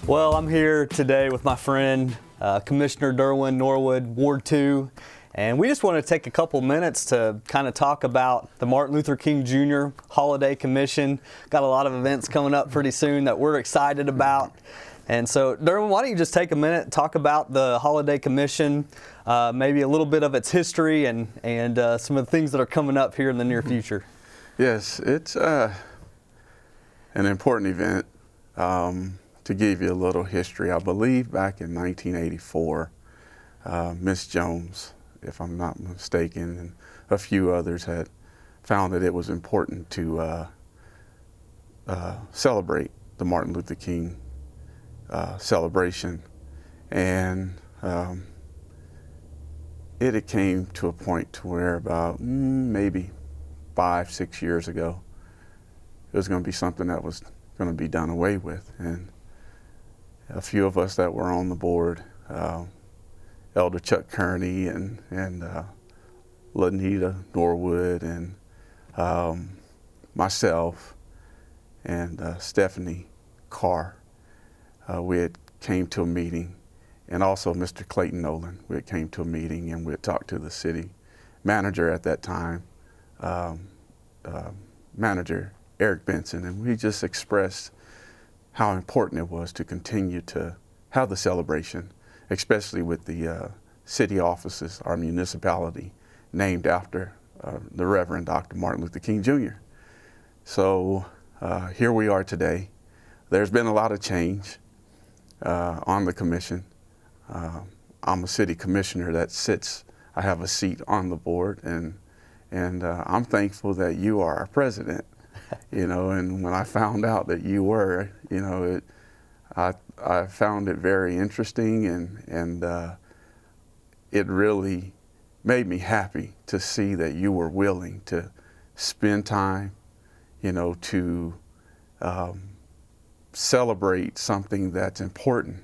Well, I'm here today with my friend, Commissioner Derwin Norwood, Ward 2, and we just want to take a couple minutes to kind of talk about the Martin Luther King Jr. Holiday Commission. Got a lot of events coming up pretty soon that we're excited about. And so, Derwin, why don't you just take a minute and talk about the Holiday Commission, maybe a little bit of its history and some of the things that are coming up here in the near future. Yes, it's an important event. To give you a little history, I believe back in 1984, Miss Jones, if I'm not mistaken, and a few others had found that it was important to celebrate the Martin Luther King celebration. And it came to a point to where about maybe 5-6 years ago, it was going to be something that was going to be done away with. And a few of us that were on the board, Elder Chuck Kearney and Lanita Norwood and myself and Stephanie Carr, we had came to a meeting, and also Mr. Clayton Nolan. We had came to a meeting and we had talked to the city manager at that time, manager Eric Benson, and we just expressed how important it was to continue to have the celebration, especially with the city offices, our municipality, named after the Reverend Dr. Martin Luther King Jr. So here we are today. There's been a lot of change on the commission. I'm a city commissioner that sits, I have a seat on the board, and I'm thankful that you are our president. You know, and when I found out that you were, you know, I found it very interesting, and it really made me happy to see that you were willing to spend time, you know, to celebrate something that's important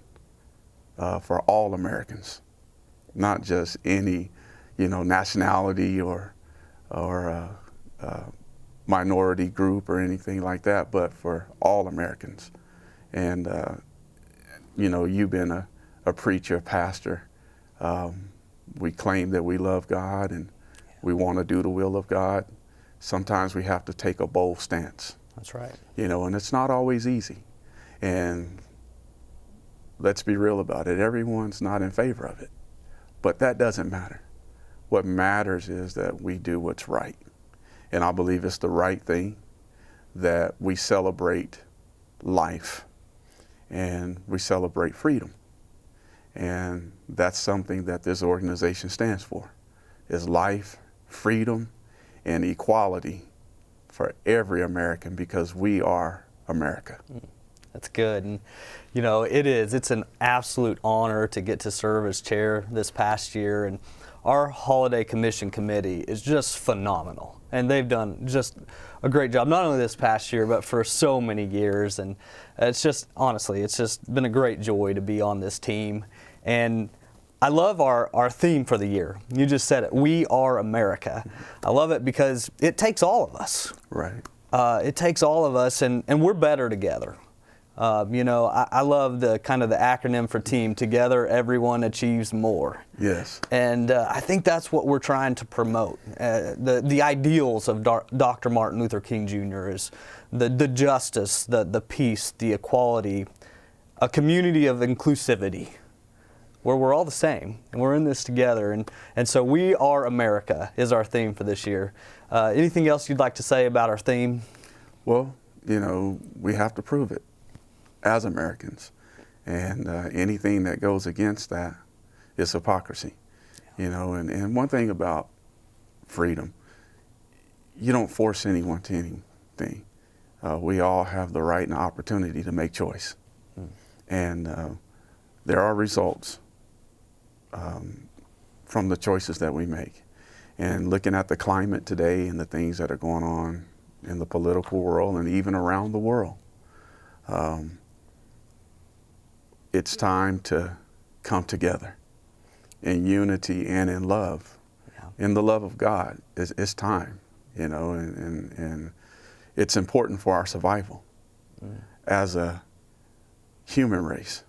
for all Americans, not just any, you know, nationality or minority group or anything like that, but for all Americans. And you know, you've been a preacher, a pastor. We claim that we love God and we want to do the will of God. Sometimes we have to take a bold stance. That's right. You know, and it's not always easy. And let's be real about it. Everyone's not in favor of it, but that doesn't matter. What matters is that we do what's right. And I believe it's the right thing that we celebrate life and we celebrate freedom. And that's something that this organization stands for, is life, freedom, and equality for every American, because we are America. That's good. And, you know, it's an absolute honor to get to serve as chair this past year. And our Holiday Commission committee is just phenomenal. And they've done just a great job, not only this past year, but for so many years. And it's just, honestly, it's just been a great joy to be on this team. And I love our theme for the year. You just said it, we are America. I love it because it takes all of us. Right. It takes all of us, and we're better together. You know, I love the kind of the acronym for team, together everyone achieves more. Yes. And I think that's what we're trying to promote. The ideals of Dr. Martin Luther King Jr. is the justice, the peace, the equality, a community of inclusivity, where we're all the same and we're in this together. And so we are America is our theme for this year. Anything else you'd like to say about our theme? Well, you know, we have to prove it as Americans, and anything that goes against that is hypocrisy. You know, and one thing about freedom, you don't force anyone to anything. We all have the right and the opportunity to make choice. And there are results from the choices that we make. And looking at the climate today and the things that are going on in the political world and even around the world, it's time to come together in unity and in love, in the love of God. It's time, you know, and it's important for our survival as a human race,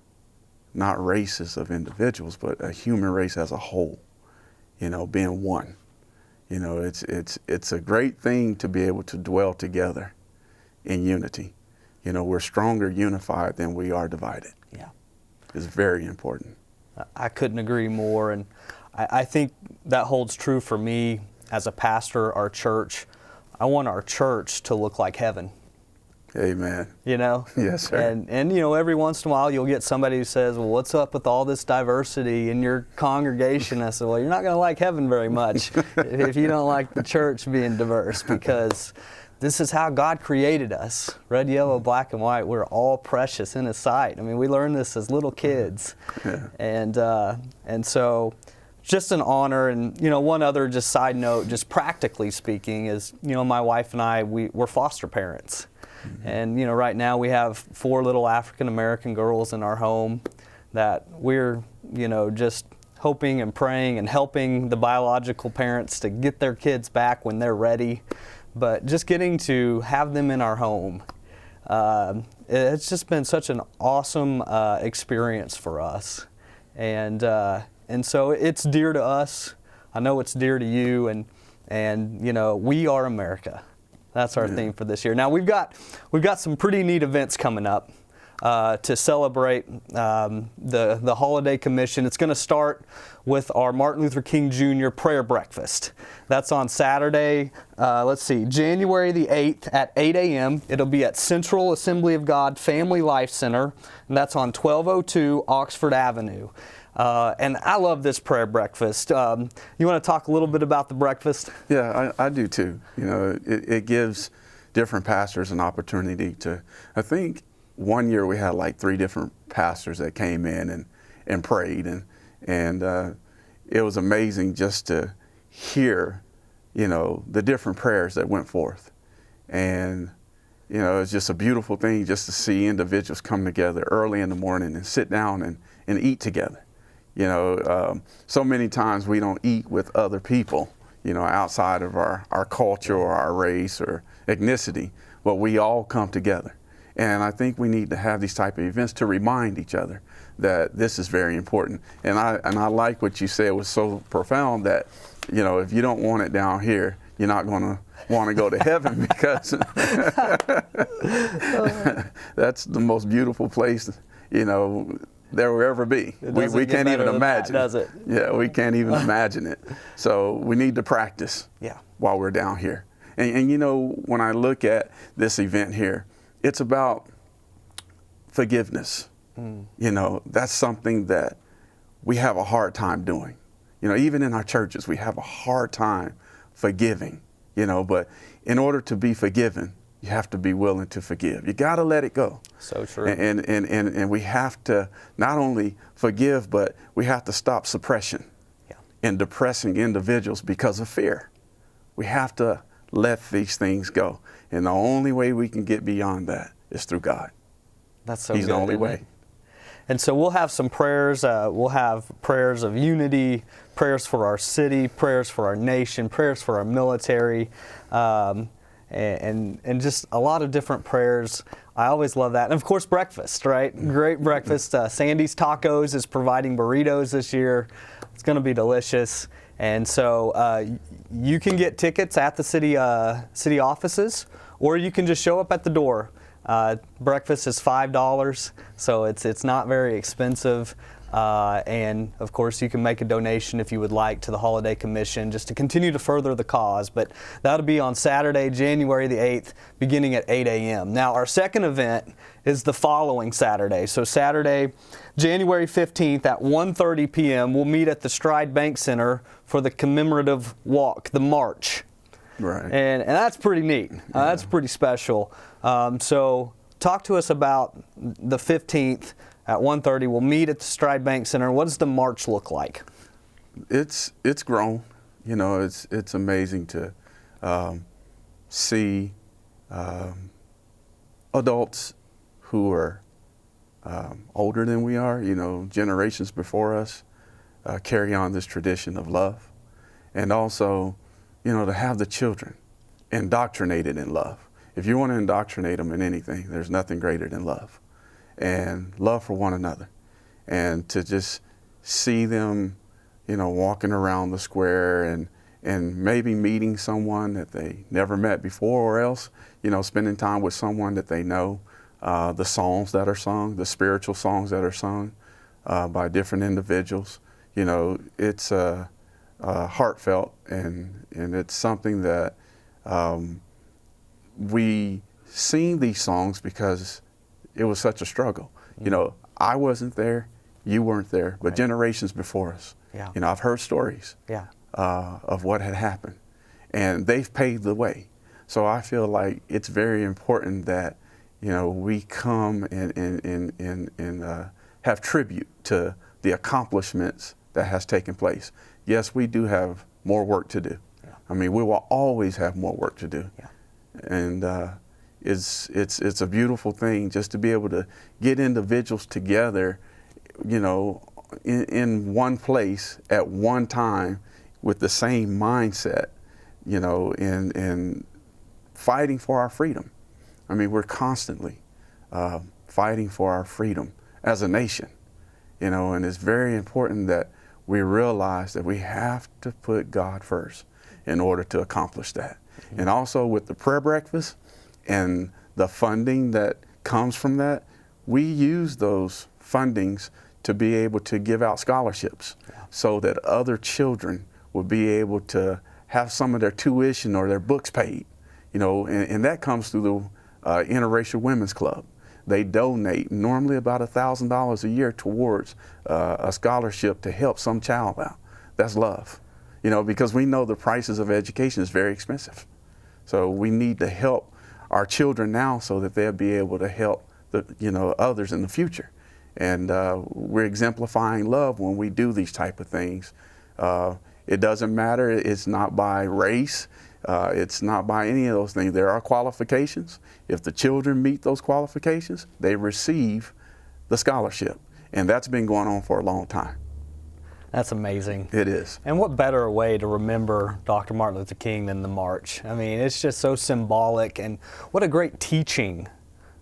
not races of individuals, but a human race as a whole, being one. It's a great thing to be able to dwell together in unity. We're stronger unified than we are divided. Yeah. It's very important. I couldn't agree more. And I think that holds true for me as a pastor, our church. I want our church to look like heaven. Amen. Yes, sir. And every once in a while you'll get somebody who says, well, what's up with all this diversity in your congregation? I said, well, you're not going to like heaven very much if you don't like the church being diverse, because this is how God created us. Red, yellow, black, and white. We're all precious in His sight. I mean, we learned this as little kids. Yeah. And so just an honor. And, one other just side note, just practically speaking, is, my wife and I, we're foster parents. Mm-hmm. And, right now we have 4 little African-American girls in our home that we're, just hoping and praying and helping the biological parents to get their kids back when they're ready. But just getting to have them in our home, it's just been such an awesome experience for us. And so it's dear to us. I know it's dear to you, and we are America. That's our theme for this year. Now we've got some pretty neat events coming up to celebrate the Holiday Commission. It's going to start with our Martin Luther King Jr. prayer breakfast. That's on Saturday, January the 8th at 8 a.m. It'll be at Central Assembly of God Family Life Center, and that's on 1202 Oxford Avenue. And I love this prayer breakfast. You want to talk a little bit about the breakfast? Yeah, I do too. It gives different pastors an opportunity to, I think one year we had like 3 different pastors that came in and prayed, and it was amazing just to hear, the different prayers that went forth. And, it's just a beautiful thing just to see individuals come together early in the morning and sit down and eat together. So many times we don't eat with other people, outside of our culture or our race or ethnicity, but we all come together. And I think we need to have these type of events to remind each other that this is very important. And I like what you said was so profound, that, if you don't want it down here, you're not going to want to go to heaven, because that's the most beautiful place, there will ever be. We can't even imagine. Does it? Yeah, we can't even imagine it. So we need to practice while we're down here. And when I look at this event here, it's about forgiveness. That's something that we have a hard time doing. Even in our churches, we have a hard time forgiving, but in order to be forgiven, you have to be willing to forgive. You got to let it go. So true. And we have to not only forgive, but we have to stop suppression and depressing individuals because of fear. We have to let these things go. And the only way we can get beyond that is through God. That's so He's good, the only way. And so we'll have some prayers. We'll have prayers of unity, prayers for our city, prayers for our nation, prayers for our military, and just a lot of different prayers. I always love that. And of course, breakfast, right? Great breakfast. Sandy's Tacos is providing burritos this year. It's going to be delicious. And so you can get tickets at the city offices, or you can just show up at the door. Breakfast is $5, so it's not very expensive. And of course, you can make a donation if you would like to the Holiday Commission, just to continue to further the cause. But that'll be on Saturday, January the 8th, beginning at 8 a.m. Now, our second event is the following Saturday. So Saturday, January 15th at 1:30 p.m., we'll meet at the Stride Bank Center for the commemorative walk, the march. Right. And that's pretty neat. That's pretty special. So talk to us about the 15th at 1:30. We'll meet at the Stride Bank Center. What does the march look like? It's grown. It's amazing to see adults who are older than we are, generations before us, carry on this tradition of love. And also, to have the children indoctrinated in love. If you want to indoctrinate them in anything, there's nothing greater than love. and love for one another. And to just see them, walking around the square and maybe meeting someone that they never met before, or else, spending time with someone that they know, the songs that are sung, the spiritual songs that are sung by different individuals, it's heartfelt, and it's something that we sing these songs because it was such a struggle. I wasn't there, you weren't there, but generations before us. Yeah. I've heard stories of what had happened, and they've paved the way. So I feel like it's very important that we come and have tribute to the accomplishments that has taken place. Yes, we do have more work to do. Yeah. I mean, we will always have more work to do. Yeah. And it's a beautiful thing just to be able to get individuals together, in one place at one time with the same mindset, and fighting for our freedom. I mean, we're constantly fighting for our freedom as a nation, and it's very important that we realize that we have to put God first in order to accomplish that. Mm-hmm. And also with the prayer breakfast and the funding that comes from that, we use those fundings to be able to give out scholarships so that other children will be able to have some of their tuition or their books paid, and that comes through the Interracial Women's Club. They donate normally about $1,000 a year towards a scholarship to help some child out. That's love, because we know the prices of education is very expensive. So we need to help our children now so that they'll be able to help others in the future. And we're exemplifying love when we do these type of things. It doesn't matter. It's not by race. It's not by any of those things. There are qualifications. If the children meet those qualifications, they receive the scholarship. And that's been going on for a long time. That's amazing. It is. And what better way to remember Dr. Martin Luther King than the march? I mean, it's just so symbolic, and what a great teaching.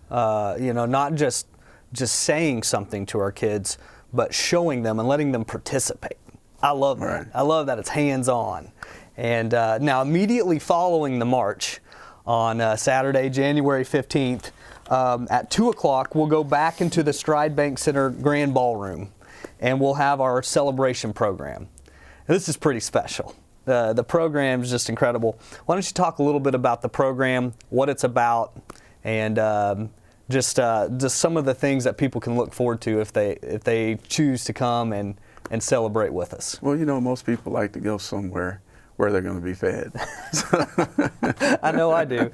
Not just saying something to our kids, but showing them and letting them participate. I love that. Right. I love that it's hands-on. And now immediately following the march on Saturday, January 15th, at 2 o'clock, we'll go back into the Stride Bank Center Grand Ballroom, and we'll have our celebration program. This is pretty special. The program is just incredible. Why don't you talk a little bit about the program, what it's about, and just some of the things that people can look forward to if they choose to come and celebrate with us. Well, most people like to go somewhere where they're going to be fed. I know I do.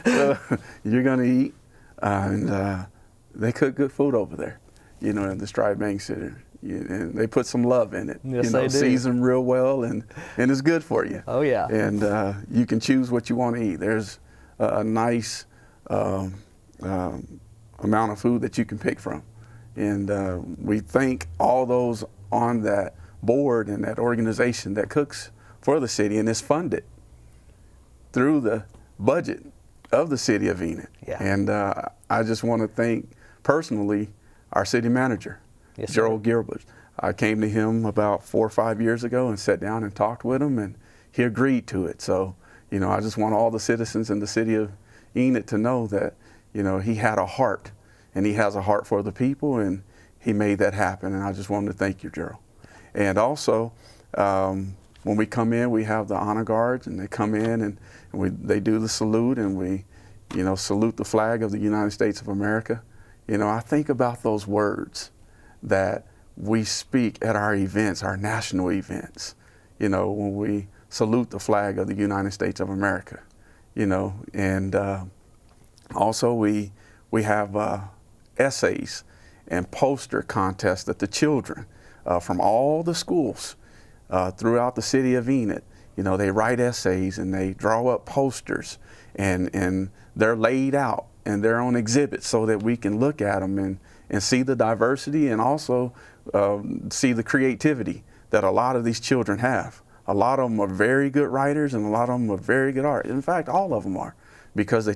So you're going to eat, and they cook good food over there, in the Stride Bank Center. And they put some love in it. Yes, they do. Season real well, and it's good for you. Oh, yeah. And you can choose what you want to eat. There's a nice amount of food that you can pick from. And we thank all those on that board and that organization that cooks for the city and is funded through the budget of the City of Enid. Yeah. And I just want to thank personally our city manager, yes, Gerald Gilbert. I came to him about 4 or 5 years ago and sat down and talked with him, and he agreed to it. So, I just want all the citizens in the City of Enid to know that, he had a heart, and he has a heart for the people, and he made that happen. And I just wanted to thank you, Gerald. And also, when we come in, we have the honor guards, and they come in and they do the salute, and we, salute the flag of the United States of America. I think about those words that we speak at our events, our national events, when we salute the flag of the United States of America, and also we have essays and poster contests that the children from all the schools throughout the City of Enid, they write essays and they draw up posters, and they're laid out and they're on exhibits so that we can look at them and see the diversity, and also see the creativity that a lot of these children have. A lot of them are very good writers, and a lot of them are very good artists. In fact, all of them are, because they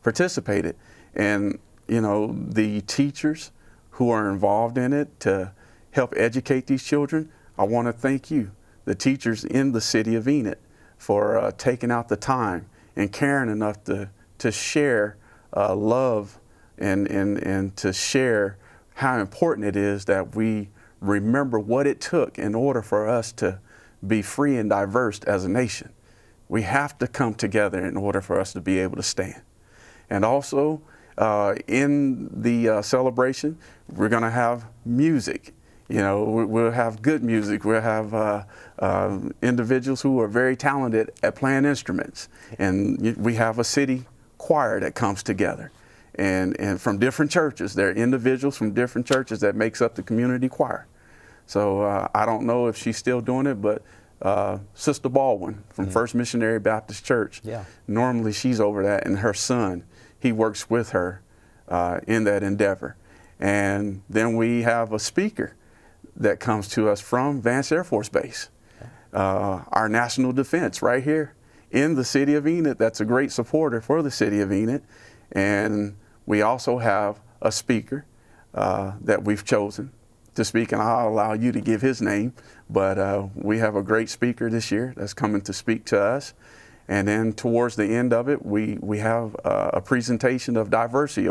participated And, you know, the teachers who are involved in it to help educate these children, I want to thank you, the teachers in the City of Enid, for taking out the time and caring enough to share love and to share how important it is that we remember what it took in order for us to be free and diverse as a nation. We have to come together in order for us to be able to stand. And also, in the celebration, we're going to have music. You know, we'll have good music. We'll have individuals who are very talented at playing instruments. And we have a city choir that comes together. And from different churches. There are individuals from different churches that makes up the community choir. So I don't know if she's still doing it, but Sister Baldwin from First Missionary Baptist Church, normally she's over that, and her son, he works with her in that endeavor. And then we have a speaker that comes to us from Vance Air Force Base, our national defense right here in the City of Enid. That's a great supporter for the City of Enid. And we also have a speaker that we've chosen to speak, and I'll allow you to give his name, but we have a great speaker this year that's coming to speak to us. And then towards the end of it, we have a presentation of diversity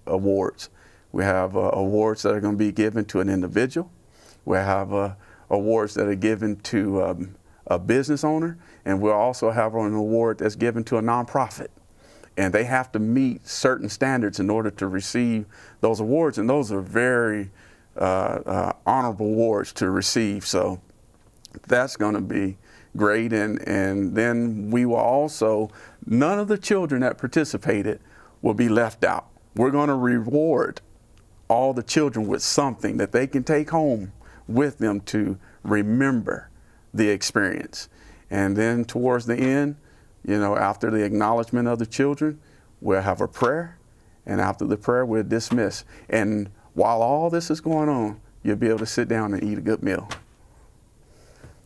awards. We have awards that are going to be given to an individual. We have awards that are given to a business owner, and we'll also have an award that's given to a nonprofit. And they have to meet certain standards in order to receive those awards, and those are very honorable awards to receive. So that's going to be great. And then we will also, none of the children that participated will be left out. We're going to reward all the children with something that they can take home with them to remember the experience. And then towards the end, you know, after the acknowledgement of the children, we'll have a prayer, and after the prayer, we'll dismiss. And while all this is going on, you'll be able to sit down and eat a good meal.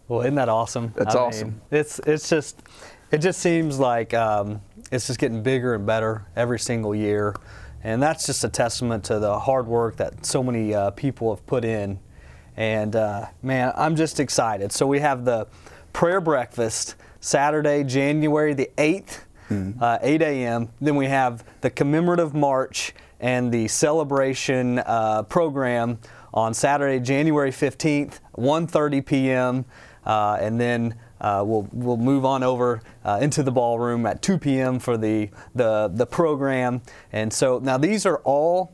Well, isn't that awesome? That's awesome. It just seems like it's just getting bigger and better every single year, and that's just a testament to the hard work that so many people have put in. And man, I'm just excited. So we have the prayer breakfast Saturday, January the 8th, 8 a.m. Then we have the commemorative march and the celebration program on Saturday, January 15th, 1:30 p.m. And then we'll move on over into the ballroom at 2 p.m. for the program. And so now these are all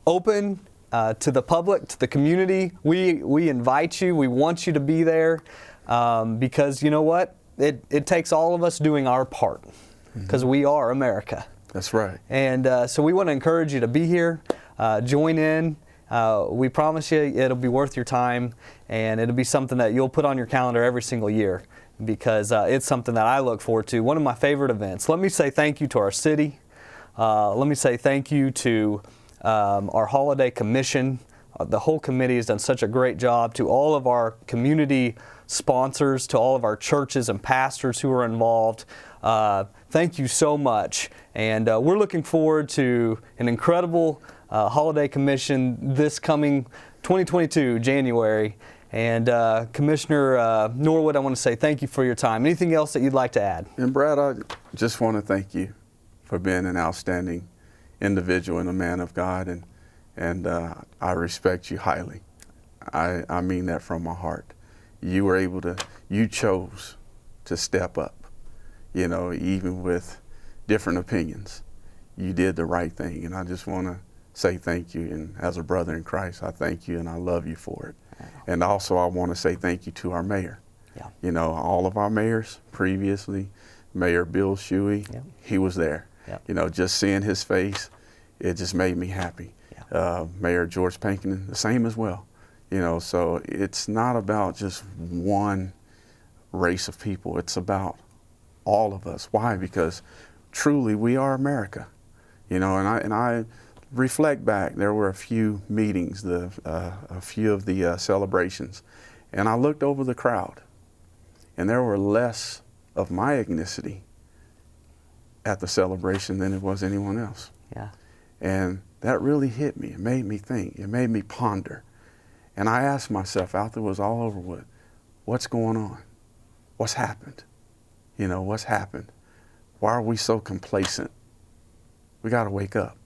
open to the public, to the community. We invite you. We want you to be there. Because you know what? It takes all of us doing our part, because we are America. That's right. And so we want to encourage you to be here, join in. We promise you it'll be worth your time, and it'll be something that you'll put on your calendar every single year, because it's something that I look forward to. One of my favorite events. Let me say thank you to our city. Let me say thank you to our holiday commission. The whole committee has done such a great job. To all of our community sponsors, to all of our churches and pastors who are involved, thank you so much. And we're looking forward to an incredible holiday commission this coming 2022 January. And Commissioner Norwood, I want to say thank you for your time. Anything else that you'd like to add? And Brad, I just want to thank you for being an outstanding individual and a man of God, and I respect you highly. I mean that from my heart. You chose to step up, you know, even with different opinions. You did the right thing, and I just want to say thank you. And as a brother in Christ, I thank you and I love you for it. And also I want to say thank you to our mayor. Yeah. You know, all of our mayors previously, Mayor Bill Shuey, he was there. Yeah. You know, just seeing his face, it just made me happy. Yeah. Mayor George Pankinen, the same as well. You know, so it's not about just one race of people. It's about all of us. Why? Because truly we are America. You know, and I reflect back. There were a few meetings, a few of the celebrations, and I looked over the crowd, and there were less of my ethnicity at the celebration than it was anyone else. Yeah. And that really hit me. It made me think. It made me ponder. And I asked myself after it was all over with, what's going on? What's happened? You know, what's happened? Why are we so complacent? We got to wake up.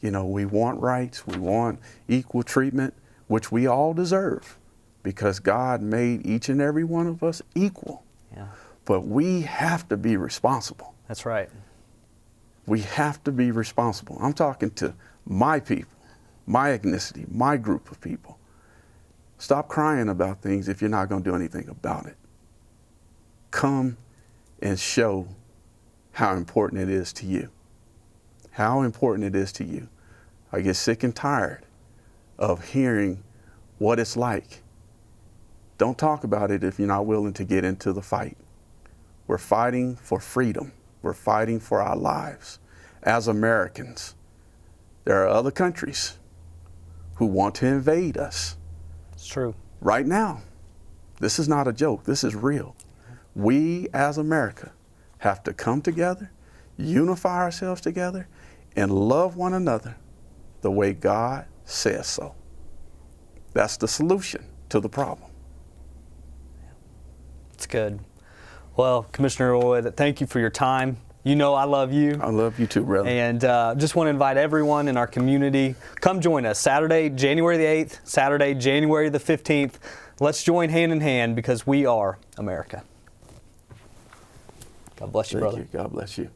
You know, we want rights. We want equal treatment, which we all deserve because God made each and every one of us equal. Yeah. But we have to be responsible. That's right. We have to be responsible. I'm talking to my people, my ethnicity, my group of people. Stop crying about things if you're not going to do anything about it. Come and show how important it is to you. How important it is to you. I get sick and tired of hearing what it's like. Don't talk about it if you're not willing to get into the fight. We're fighting for freedom. We're fighting for our lives. As Americans, there are other countries who want to invade us. It's true. Right now. This is not a joke. This is real. We as America have to come together, unify ourselves together, and love one another the way God says so. That's the solution to the problem. It's good. Well, Commissioner Norwood, thank you for your time. You know I love you. I love you too, brother. And just want to invite everyone in our community, come join us Saturday, January the 8th, Saturday, January the 15th. Let's join hand in hand because we are America. God bless you, brother. Thank you. God bless you.